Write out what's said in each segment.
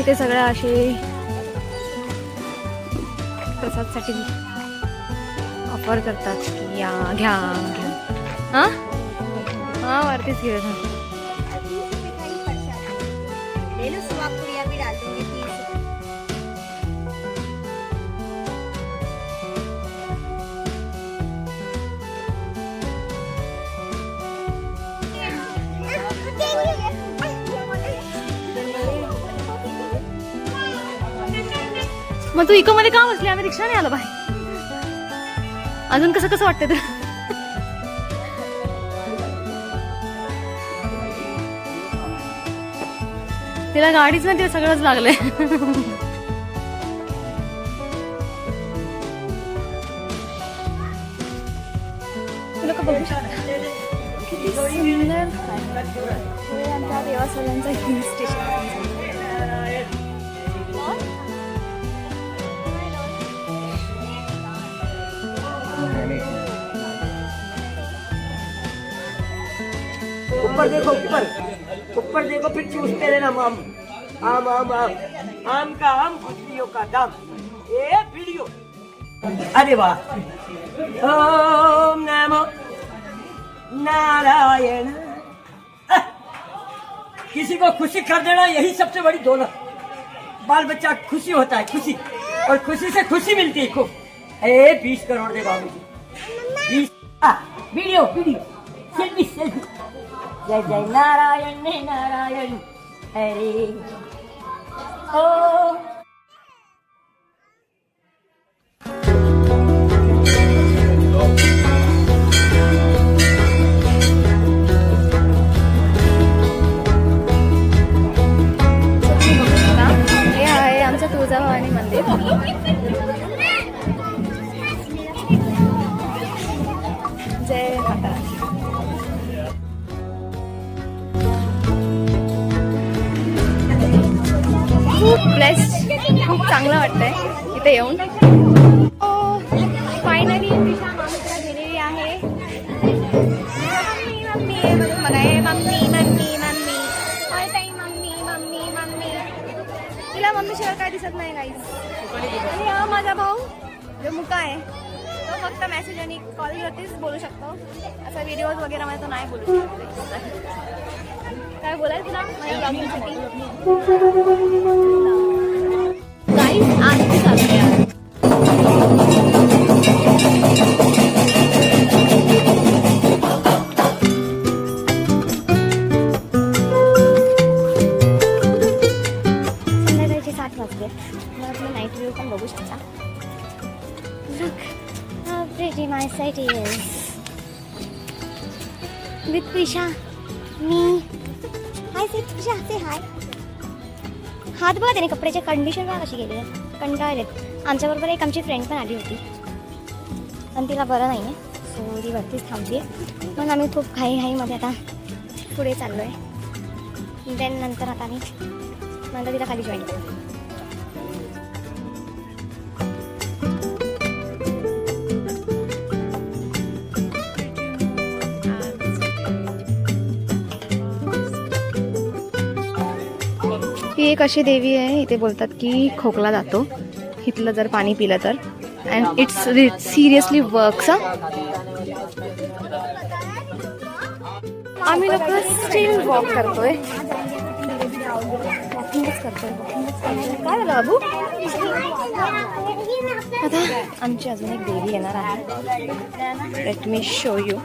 इथे सगळ्या असे प्रसादसाठी ऑफर करतात की या घ्या घ्या. हां हां वरतीच घेऊ. मग तू इको मध्ये का बसली? आम्ही रिक्षाने आलो बाहेर. अजून कसं कसं वाटतं तुला? तिला गाडीच नाही, तिला सगळंच लागलंय. लोक बघू शकता किती सुंदर आमच्या देवासोल्यांचा हिल स्टेशन. ऊपर देखो, ऊपर ऊपर देखो, फिर चूसते रहना आम आम आम आम आम का आम, खुशबुओं का दाम. ये वीडियो. अरे वाह. ओम नमो नारायण. किसी को खुशी कर देना यही सबसे बड़ी दौलत. बाल बच्चा खुशी होता है, खुशी, और खुशी से खुशी मिलती है खूब. 20 करोड़ दे बाबू जी. 20 वीडियो वीडियो सेल्फी सेल्फी. जय जय नारायण नारायण हरे ओ. हे आहे आमचं तुळजाभवानी मंदिर. जय माता. खूप ब्लेस्ड, खूप चांगलं वाटतंय इथे येऊन. फायनली दिशा मामीकडे गेलेली आहे. मम्मी मम्मी म्हणून बघा, mummy mummy mummy all time mummy mummy mummy. तिला मम्मीशिवाय काय दिसत नाही गाईज. आणि हा माझा भाऊ जो मुका आहे तो फक्त मेसेज आणि कॉलवरतीच बोलू शकतो. असा व्हिडिओज वगैरे मध्ये तो नाही बोलू शकतो. काय बोलायचं तुला माझ्या ब्लॉगिंगसाठी? गाईज आज चालू संध्याकाळचे 7 वाजले. मला तुम्ही नाईट व्ह्यू पण बघू शकता. Look how pretty my city is. With Prisha, me. Hi, say Prisha, say hi. हात बघा त्याने कपड्याच्या कंडिशन बघा कशी गेली आहे. कंटाळलेत. आमच्याबरोबर एक आमची फ्रेंड पण आली होती पण तिला बरं नाही आहे, सो ती वरतीच थांबली आहे. मग आम्ही खूप घाईमध्ये आता पुढे चाललो आहे. देन नंतर आता आम्ही नंतर तिला खाली जॉईन करू. ही एक अशी देवी आहे, इथे बोलतात की खोकला जातो इथलं जर पाणी पिलं तर. And it's seriously works. आम्ही लोक स्टील वॉक करतोय. वॉकिंगच करतोय. काय झालं बाबू? आता आमची अजून एक देवी येणार आहे. Let me show you.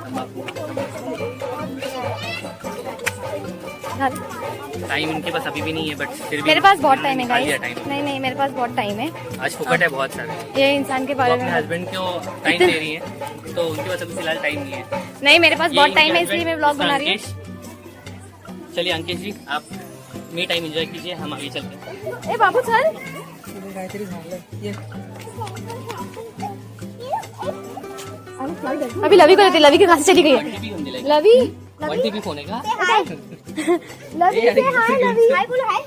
Time इनके पास अभी भी नहीं है, बट फिर भी मेरे पास बहुत टाइम है गाइस. टाइम नहीं मेरे पास बहुत टाइम है. आज फुकट है बहुत सारा. ये इंसान के बारे अपने में हस्बैंड को टाइम दे रही है तो उनके पास अभी फिलहाल टाइम नहीं है. नहीं, मेरे पास ये बहुत टाइम इनके है इसलिए मैं husband, व्लॉग बना रही हूँ. अंकेश, चलिए अंकेश जी आप मी टाइम एंजॉय कीजिए, हम आगे चलते हैं. ए बाबू चल. अभी लवी को देते. लवी की कहाँ से चली गई है? लवी 1 TB फोन है क्या? लवी से हाय. लवी हाय बोलो. हाय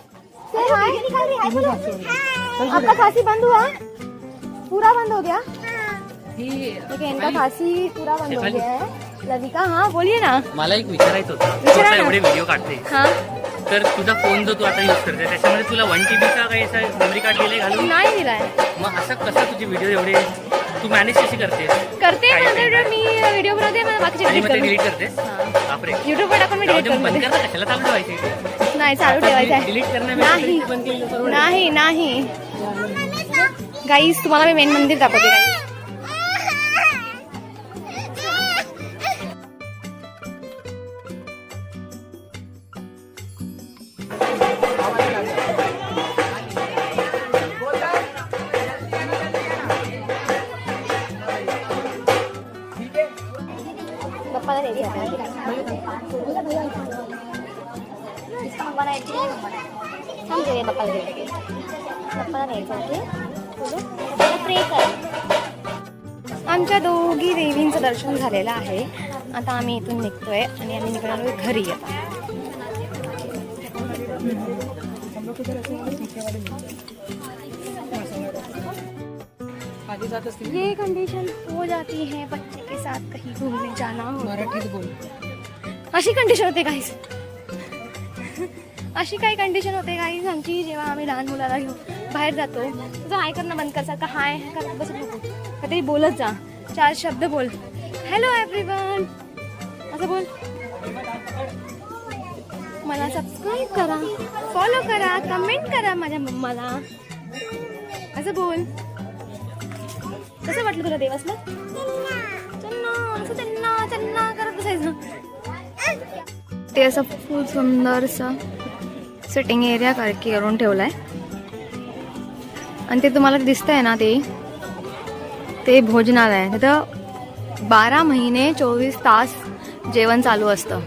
से हाय. निकाल रही हाय बोलो. आपका खांसी बंद हुआ? पूरा बंद हो गया? देखिए इनका खांसी पूरा बंद हो गया है. लवी का. हाँ बोलिए ना. मला एक विचारायचं होतं. विचारा ना. एवढे व्हिडिओ काढते हाँ तर तुझा फोन जो तू आता यूज करते त्याच्यामध्ये तुला 1 TB चा काही असा मेमरी कार्ड दिले घालून? नाही दिलाय. मग असं कसं तुझे व्हिडिओ एवढे तू मॅनेज कशी करतेस? करते काय माझा काय? व्हिडिओ मी व्हिडिओ बनवते मला बाकीचे आणि डिलीट मग ते करते. डिलीट करतेस? बापरे. युट्यूबवर टाकून मी जाऊ डिलीट दे, मग बंद करते. कर ना, कशाला चालू ठेवायचे? नाही चालू ठेवायचं आहे. डिलीट करण्यापेक्षा नाही. बंद केलं तर बरं. नाही नाही गाईस तुम्हाला मी मेन मंदिर दाखवते गाईस. पप्पाला द्यायची थांब देऊया पप्पाला द्यायची. पप्पाला द्यायचं ओके. पप्पाला प्रे कर. आमच्या दोघी देवींचं दर्शन झालेलं आहे. आता आम्ही इथून निघतोय आणि आम्ही निघणार घरी आता. ये कंडीशन हो जाती है बच्चे के साथ कहीं घूमने जाना हो. मराठीत बोल. अशी कंडिशन होते गाईस. अशी काही कंडिशन होते गाईस आमची जेव्हा आम्ही लहान मुलाला घेऊन बाहेर जातो. तुझं हाय करणं बंद कर. सारखं हाय करत बसत नको. काहीतरी बोलत जा. 4 शब्द बोल. हॅलो एव्हरीवन असं बोल. मला सबस्क्राईब करा, फॉलो करा, कमेंट करा माझ्या मम्माला असं बोल. कसं वाटलं तुला देवासला? चन्ना असं चन्ना चन्ना करत बसायचं. ते असं खूप सुंदरसं सिटिंग एरिया करून ठेवलाय आणि ते तुम्हाला दिसतंय ना ते भोजनालय. तिथं 12 महिने 24 तास जेवण चालू असतं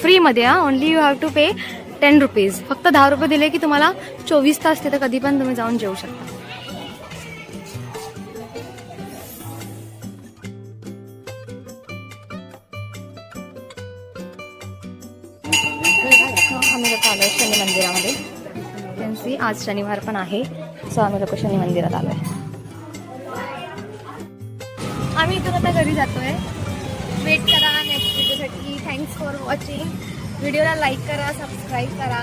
फ्रीमध्ये. Only you have to pay 10 rupees. फक्त 10 रुपये दिले की तुम्हाला 24 तास तिथं कधी पण तुम्ही जाऊन जेवू शकता. आम्ही लोक आलो शनी मंदिरामध्ये. त्यांची आज शनिवार पण आहे सो आम्ही लोक शनी मंदिरात आलो आहे. आम्ही इथून आता घरी जातोय. वेट करा नेक्स्ट व्हिडिओसाठी. Thanks for watching. व्हिडिओला लाईक करा, सबस्क्राईब करा.